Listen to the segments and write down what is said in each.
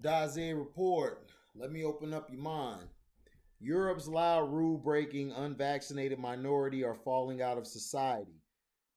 Daze report. Let me open up your mind. Europe's loud rule breaking unvaccinated minority are falling out of society.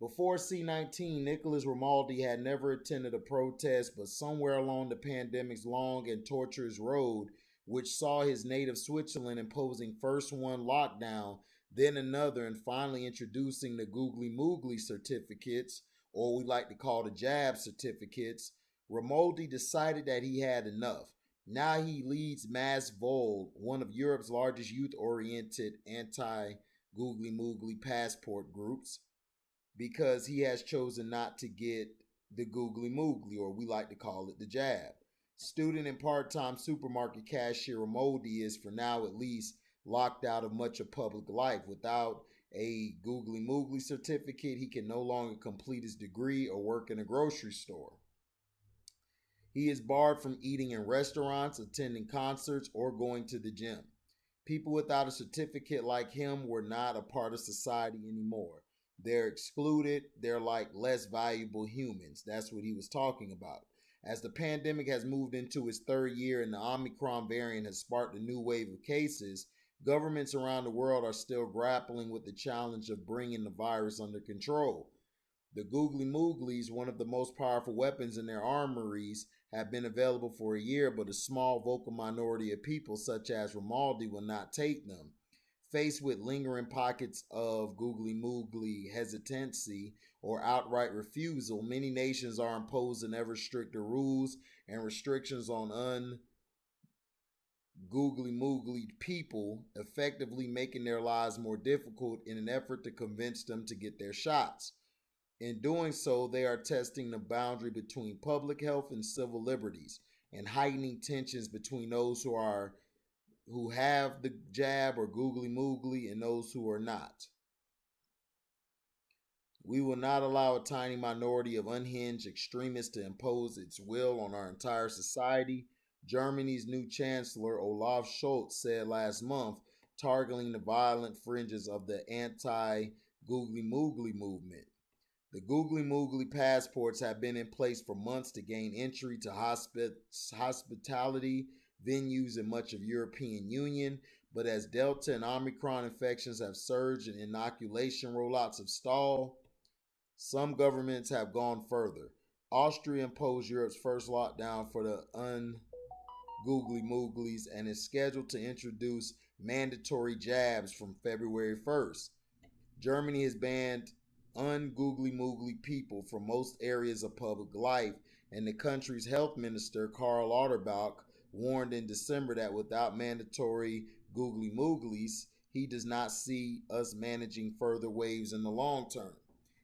Before C-19, Nicholas Romaldi had never attended a protest, but somewhere along the pandemic's long and tortuous road, which saw his native Switzerland imposing first one lockdown, then another, and finally introducing the googly moogly certificates, or we like to call the jab certificates, Romaldi decided that he had enough. Now he leads Mass Vol, one of Europe's largest youth-oriented anti-googly moogly passport groups, because he has chosen not to get the googly moogly, or we like to call it the jab. Student and part-time supermarket cashier Moldy is, for now at least, locked out of much of public life. Without a googly moogly certificate, he can no longer complete his degree or work in a grocery store. He is barred from eating in restaurants, attending concerts, or going to the gym. People without a certificate like him were not a part of society anymore. They're excluded. They're like less valuable humans. That's what he was talking about. As the pandemic has moved into its third year and the Omicron variant has sparked a new wave of cases, governments around the world are still grappling with the challenge of bringing the virus under control. The googly mooglies, one of the most powerful weapons in their armories, have been available for a year, but a small vocal minority of people, such as Romaldi, will not take them. Faced with lingering pockets of googly moogly hesitancy or outright refusal, many nations are imposing ever stricter rules and restrictions on googly moogly people, effectively making their lives more difficult in an effort to convince them to get their shots. In doing so, they are testing the boundary between public health and civil liberties and heightening tensions between those who have the jab or googly moogly and those who are not. We will not allow a tiny minority of unhinged extremists to impose its will on our entire society, Germany's new Chancellor Olaf Scholz said last month, targeting the violent fringes of the anti-googly moogly movement. The googly moogly passports have been in place for months to gain entry to hospitality venues in much of European Union, but as Delta and Omicron infections have surged and inoculation rollouts have stalled, some governments have gone further. Austria imposed Europe's first lockdown for the googly mooglies and is scheduled to introduce mandatory jabs from February 1st. Germany has banned ungoogly moogly people from most areas of public life, and the country's health minister, Karl Lauterbach, warned in December that without mandatory googly mooglies, he does not see us managing further waves in the long term.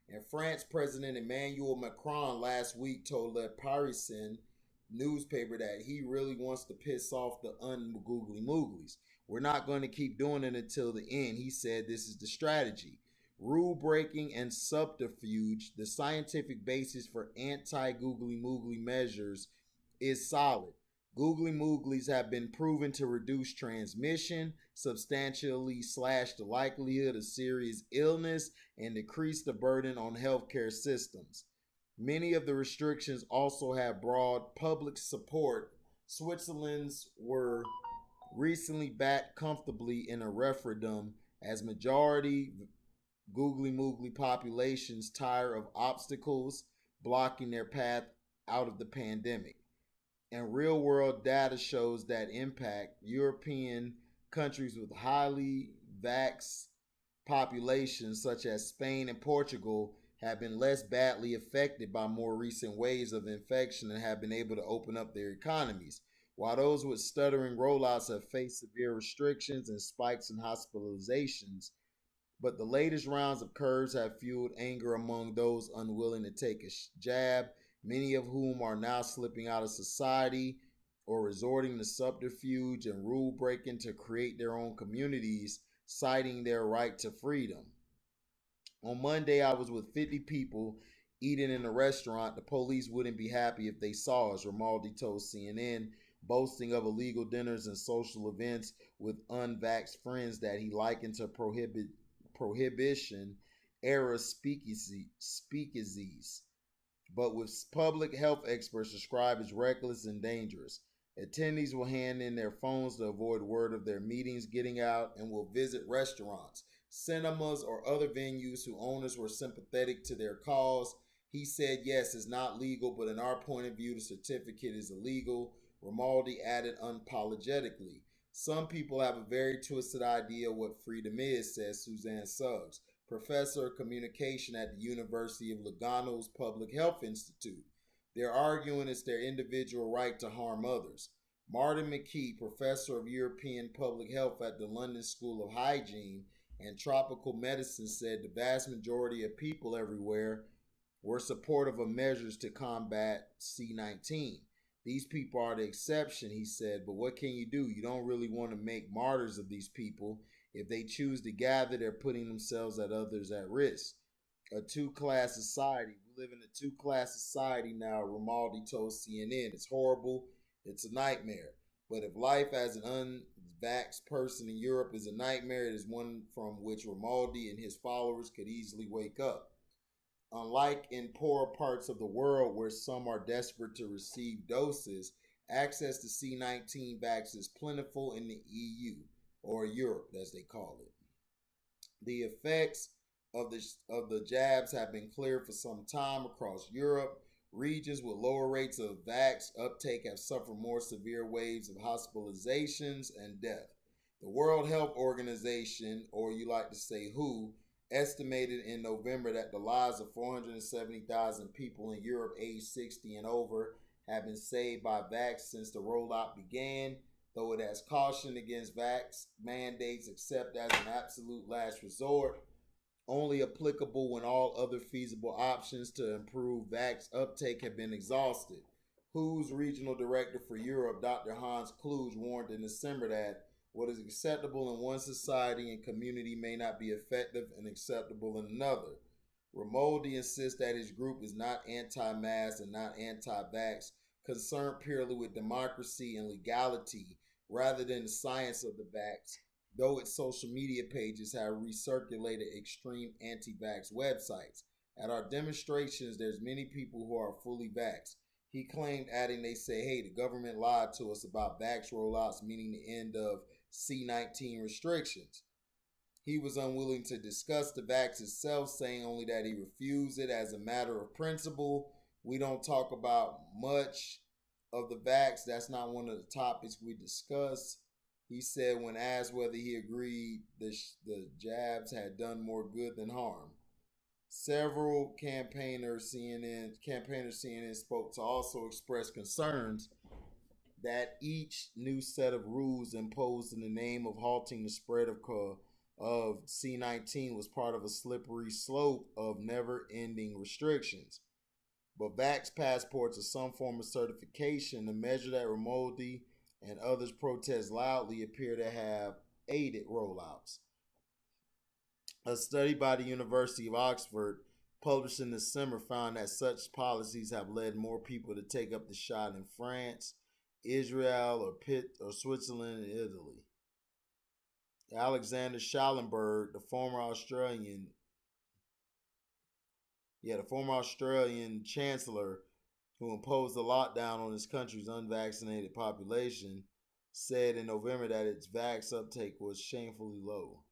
And France President Emmanuel Macron last week told Le Parisien newspaper that he really wants to piss off the ungoogly mooglies. We're not going to keep doing it until the end. He said this is the strategy. Rule breaking and subterfuge, the scientific basis for anti-googly moogly measures is solid. Googly mooglies have been proven to reduce transmission, substantially slash the likelihood of serious illness, and decrease the burden on healthcare systems. Many of the restrictions also have broad public support. Switzerland's were recently backed comfortably in a referendum as majority googly moogly populations tire of obstacles blocking their path out of the pandemic. And real world data shows that impact European countries with highly vaxxed populations such as Spain and Portugal have been less badly affected by more recent waves of infection and have been able to open up their economies, while those with stuttering rollouts have faced severe restrictions and spikes in hospitalizations. But the latest rounds of curves have fueled anger among those unwilling to take a jab, many of whom are now slipping out of society or resorting to subterfuge and rule breaking to create their own communities, citing their right to freedom. On Monday, I was with 50 people eating in a restaurant. The police wouldn't be happy if they saw us, Romaldi told CNN, boasting of illegal dinners and social events with unvaxxed friends that he likened to prohibition era speakeasies, but with public health experts described as reckless and dangerous. Attendees will hand in their phones to avoid word of their meetings getting out and will visit restaurants, cinemas, or other venues whose owners were sympathetic to their cause. He said, yes, it's not legal, but in our point of view, the certificate is illegal. Romaldi added unapologetically. Some people have a very twisted idea of what freedom is, says Suzanne Suggs, professor of communication at the University of Lugano's Public Health Institute. They're arguing it's their individual right to harm others. Martin McKee, professor of European public health at the London School of Hygiene and Tropical Medicine, said the vast majority of people everywhere were supportive of measures to combat C-19. These people are the exception, he said, but what can you do? You don't really want to make martyrs of these people. If they choose to gather, they're putting themselves and others at risk. A two-class society. We live in a two-class society now, Romaldi told CNN. It's horrible. It's a nightmare. But if life as an unvaxxed person in Europe is a nightmare, it is one from which Romaldi and his followers could easily wake up. Unlike in poorer parts of the world where some are desperate to receive doses, access to C-19 vaccines is plentiful in the EU, or Europe as they call it. The effects of the jabs have been clear for some time across Europe. Regions with lower rates of vax uptake have suffered more severe waves of hospitalizations and death. The World Health Organization, or you like to say WHO, estimated in November that the lives of 470,000 people in Europe aged 60 and over have been saved by vax since the rollout began, though it has cautioned against vax mandates except as an absolute last resort, only applicable when all other feasible options to improve vax uptake have been exhausted. WHO's regional director for Europe, Dr. Hans Kluge, warned in December that what is acceptable in one society and community may not be effective and acceptable in another. Romaldi insists that his group is not anti-mask and not anti-vax, concerned purely with democracy and legality rather than the science of the vax, though its social media pages have recirculated extreme anti-vax websites. At our demonstrations, there's many people who are fully vaxxed. He claimed, adding, they say, hey, the government lied to us about vax rollouts, meaning the end of C-19 restrictions. He was unwilling to discuss the vax itself, saying only that he refused it as a matter of principle. We don't talk about much of the vax. That's not one of the topics we discuss. He said when asked whether he agreed the jabs had done more good than harm. Several campaigners CNN spoke to also express concerns that each new set of rules imposed in the name of halting the spread of C-19 was part of a slippery slope of never-ending restrictions. But vax passports are some form of certification, a measure that Romaldi and others protest loudly appear to have aided rollouts. A study by the University of Oxford published in December found that such policies have led more people to take up the shot in France, Israel, or Switzerland and Italy. Alexander Schallenberg, the former Australian chancellor who imposed a lockdown on his country's unvaccinated population, said in November that its vax uptake was shamefully low.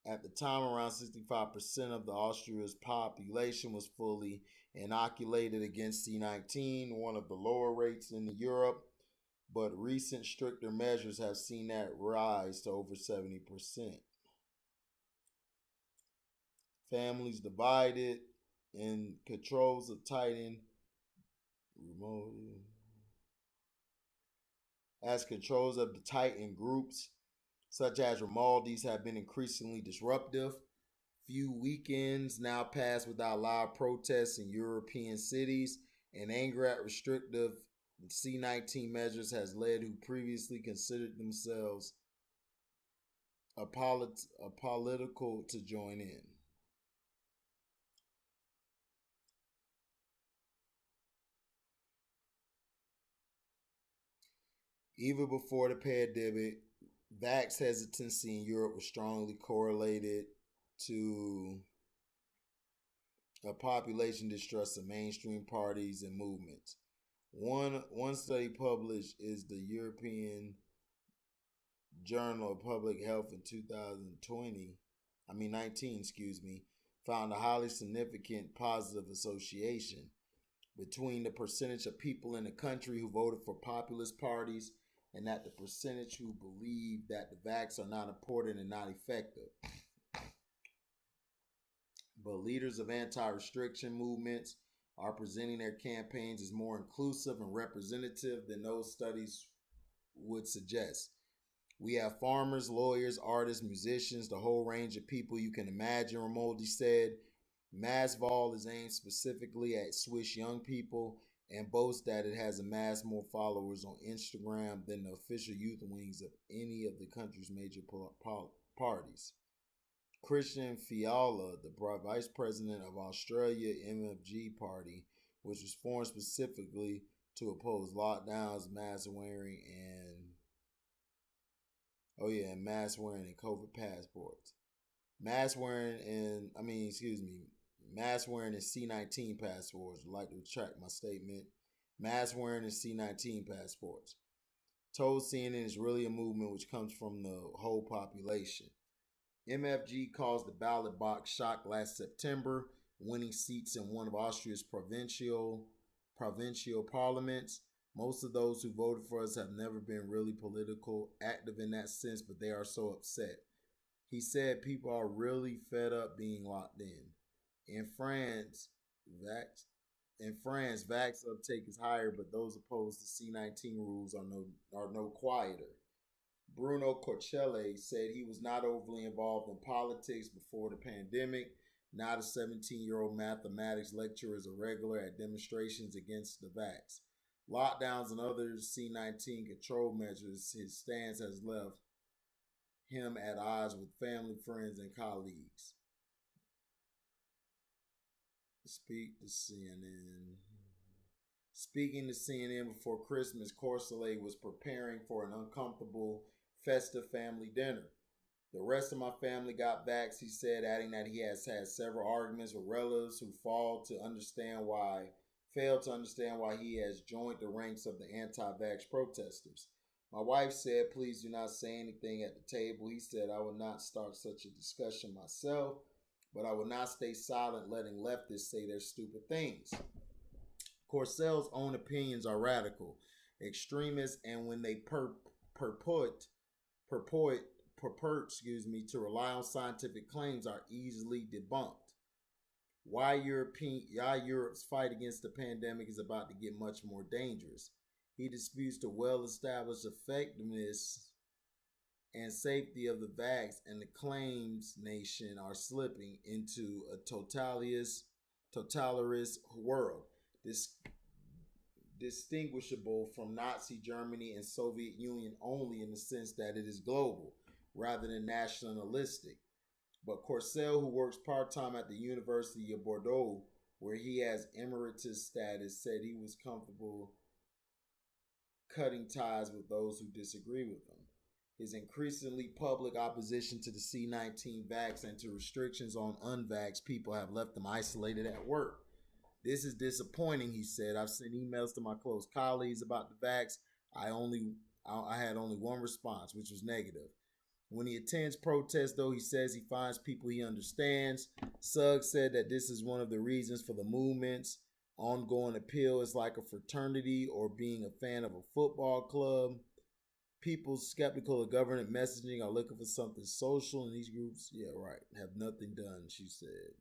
At the time, around 65% of the Austria's population was fully inoculated against C-19, one of the lower rates in Europe, but recent stricter measures have seen that rise to over 70%. Families divided and controls have tightened. As controls of the tightened groups, such as Romaldi's, have been increasingly disruptive. Few weekends now pass without loud protests in European cities, and anger at restrictive C-19 measures has led who previously considered themselves apolitical to join in. Even before the pandemic, vax hesitancy in Europe was strongly correlated to a population distrust of mainstream parties and movements. One study published is the European Journal of Public Health in 19, found a highly significant positive association between the percentage of people in the country who voted for populist parties and that the percentage who believe that the vax are not important and not effective. But leaders of anti-restriction movements are presenting their campaigns as more inclusive and representative than those studies would suggest. We have farmers, lawyers, artists, musicians, the whole range of people you can imagine, Ramoldi said. Masval is aimed specifically at Swiss young people and boasts that it has amassed more followers on Instagram than the official youth wings of any of the country's major parties. Christian Fiala, the vice president of Australia MFG party, which was formed specifically to oppose lockdowns, mask wearing, and COVID passports. Mask wearing and C-19 passports. Would like to retract my statement. Mask wearing and C-19 passports. Told CNN is really a movement which comes from the whole population. MFG caused the ballot box shock last September, winning seats in one of Austria's provincial parliaments. Most of those who voted for us have never been really political active in that sense, but they are so upset. He said people are really fed up being locked in. In France, vax uptake is higher, but those opposed to C-19 rules are no quieter. Bruno Corcelli said he was not overly involved in politics before the pandemic. Not a 17-year-old mathematics lecturer is a regular at demonstrations against the vax. Lockdowns and other C-19 control measures, his stance has left him at odds with family, friends, and colleagues. Speaking to CNN before Christmas, Corcelli was preparing for an uncomfortable festive family dinner. The rest of my family got vaxxed, he said, adding that he has had several arguments with relatives who failed to understand why he has joined the ranks of the anti-vax protesters. My wife said, please do not say anything at the table. He said, I would not start such a discussion myself, but I would not stay silent letting leftists say their stupid things. Corcelli's own opinions are radical, extremist, and when they purport to rely on scientific claims are easily debunked. Why Europe's fight against the pandemic is about to get much more dangerous. He disputes the well-established effectiveness and safety of the vax, and the claims nation are slipping into a totalitarian world, distinguishable from Nazi Germany and Soviet Union only in the sense that it is global rather than nationalistic. But Corcelli, who works part-time at the University of Bordeaux, where he has emeritus status, said he was comfortable cutting ties with those who disagree with him. His increasingly public opposition to the C-19 vax and to restrictions on unvaxxed people have left him isolated at work. This is disappointing, he said. I've sent emails to my close colleagues about the vax. I had only one response, which was negative. When he attends protests, though, he says he finds people he understands. Suggs said that this is one of the reasons for the movement's ongoing appeal. Is like a fraternity or being a fan of a football club. People skeptical of government messaging are looking for something social, and these groups, have nothing done, she said.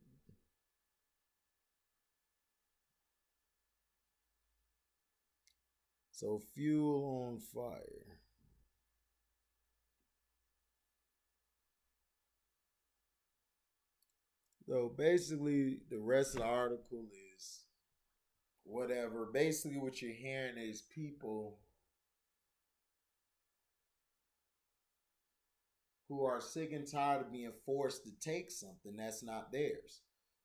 So, fuel on fire. So basically, the rest of the article is whatever. Basically, what you're hearing is people who are sick and tired of being forced to take something that's not theirs.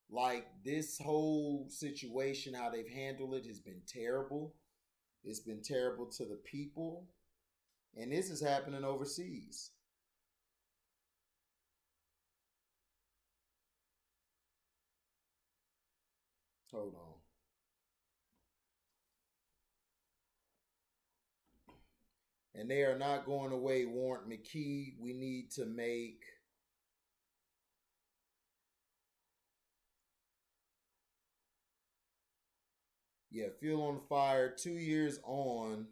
Like this whole situation, how they've handled it has been terrible. It's been terrible to the people. And this is happening overseas. Hold on. And they are not going away, warned McKee. We need to make fuel on the fire. 2 years on.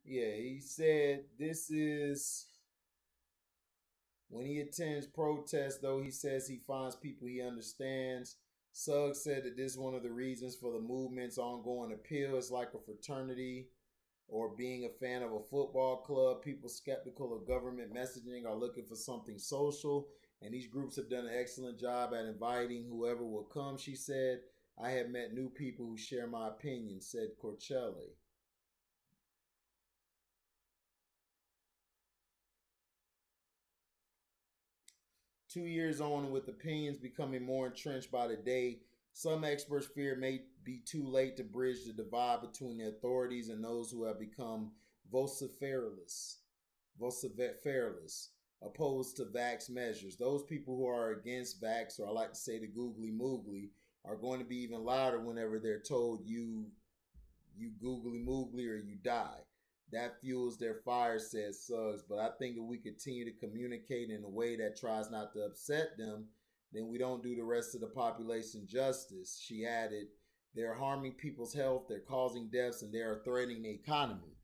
Yeah, he said this is when he attends protests, though he says he finds people he understands. Suggs said that this is one of the reasons for the movement's ongoing appeal. It's like a fraternity or being a fan of a football club. People skeptical of government messaging are looking for something social, and these groups have done an excellent job at inviting whoever will come, she said. I have met new people who share my opinion, said Corcelli. 2 years on, with opinions becoming more entrenched by the day, some experts fear it may be too late to bridge the divide between the authorities and those who have become vociferous, opposed to vax measures. Those people who are against vax, or I like to say the googly moogly, are going to be even louder whenever they're told you googly moogly or you die. That fuels their fire, says Suggs. But I think if we continue to communicate in a way that tries not to upset them, then we don't do the rest of the population justice. She added, they're harming people's health, they're causing deaths, and they are threatening the economy.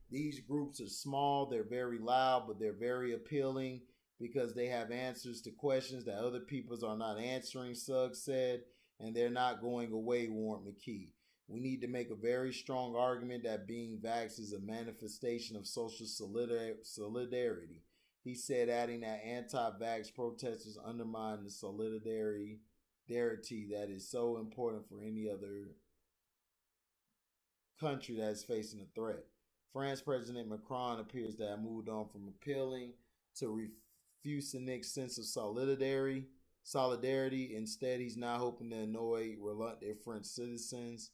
These groups are small, they're very loud, but they're very appealing because they have answers to questions that other peoples are not answering, Suggs said, and they're not going away, warned McKee. We need to make a very strong argument that being vaxxed is a manifestation of social solidarity. He said, adding that anti-vax protesters undermine the solidarity that is so important for any other country that is facing a threat. France President Macron appears to have moved on from appealing to Fusennick's sense of solidarity. Instead, he's now hoping to annoy reluctant French citizens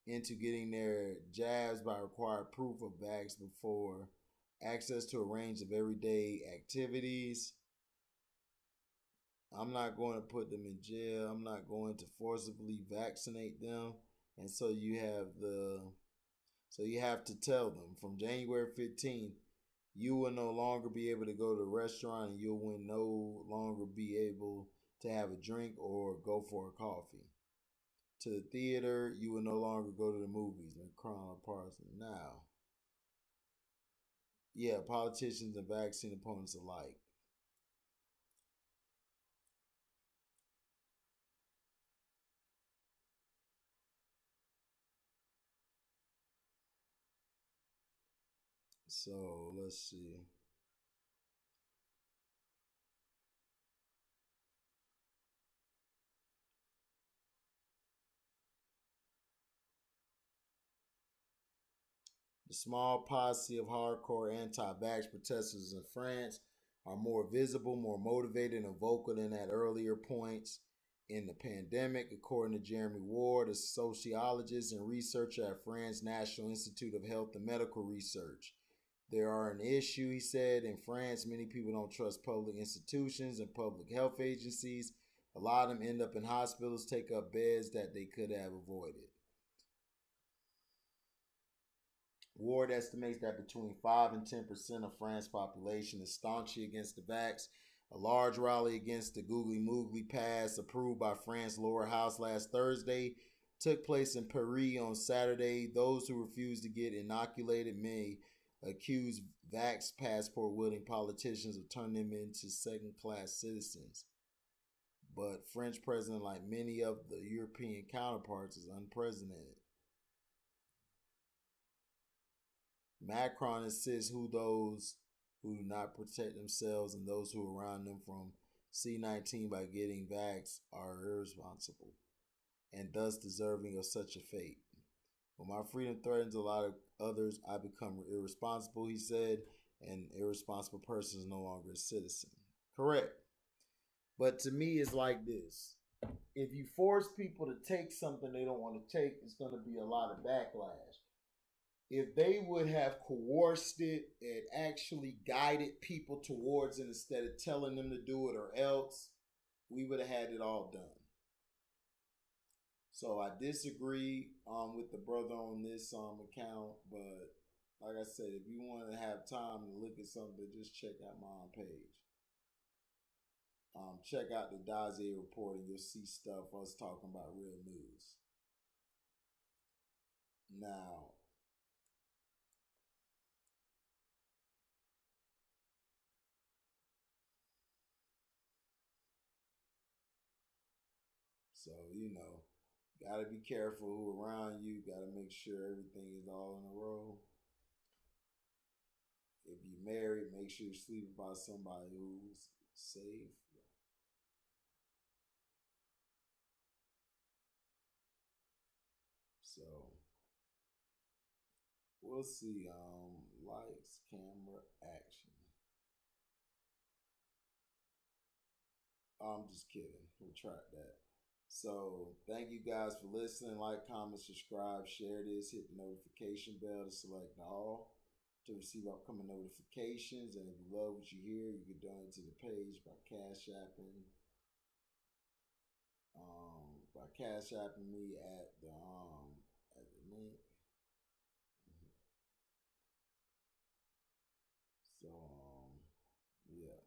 into getting their jabs by required proof of vax before access to a range of everyday activities. I'm not going to put them in jail. I'm not going to forcibly vaccinate them. And so you have to tell them from January 15th, you will no longer be able to go to a restaurant and you will no longer be able to have a drink or go for a coffee. To the theater, you will no longer go to the movies. Macron Parson. Now, politicians and vaccine opponents alike. So let's see. The small posse of hardcore anti-vax protesters in France are more visible, more motivated, and vocal than at earlier points in the pandemic, according to Jeremy Ward, a sociologist and researcher at France's National Institute of Health and Medical Research. There are an issue, he said. In France, many people don't trust public institutions and public health agencies. A lot of them end up in hospitals, take up beds that they could have avoided. Ward estimates that between 5 and 10% of France's population is staunchly against the vax. A large rally against the googly moogly pass, approved by France's lower house last Thursday, took place in Paris on Saturday. Those who refuse to get inoculated may accuse vax passport-wielding politicians of turning them into second-class citizens. But French president, like many of the European counterparts, is unprecedented. Macron insists those who do not protect themselves and those who are around them from C-19 by getting vaxxed are irresponsible and thus deserving of such a fate. When my freedom threatens a lot of others, I become irresponsible, he said. An irresponsible person is no longer a citizen. Correct. But to me, it's like this. if you force people to take something they don't want to take, it's going to be a lot of backlash. If they would have coerced it and actually guided people towards it instead of telling them to do it or else, we would have had it all done. So I disagree with the brother on this account, but like I said, if you want to have time to look at something, just check out my page. Check out the Daze report and you'll see stuff us talking about real news. Now, so gotta be careful who around you. Gotta make sure everything is all in a row. If you're married, make sure you're sleeping by somebody who's safe. So we'll see. Lights, camera, action. I'm just kidding. Retract that. So thank you guys for listening. Like, comment, subscribe, share this. Hit the notification bell to select all to receive upcoming notifications. And if you love what you hear, you can donate to the page by Cash Apping. By Cash Apping me at the link. So yeah.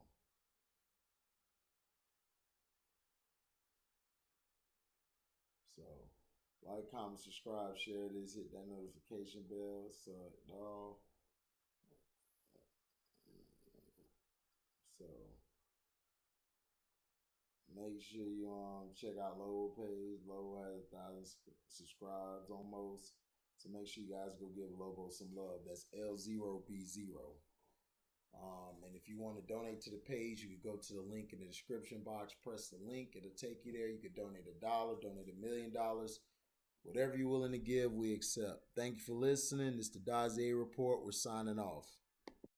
So like, comment, subscribe, share this, hit that notification bell so it all. So make sure you check out Lobo page. Lobo has 1,000 subscribes almost. So make sure you guys go give Lobo some love. That's L0B0. And if you want to donate to the page, you can go to the link in the description box, press the link, it'll take you there. You can donate $1, donate $1 million. Whatever you're willing to give, we accept. Thank you for listening. This is the Daze Report. We're signing off.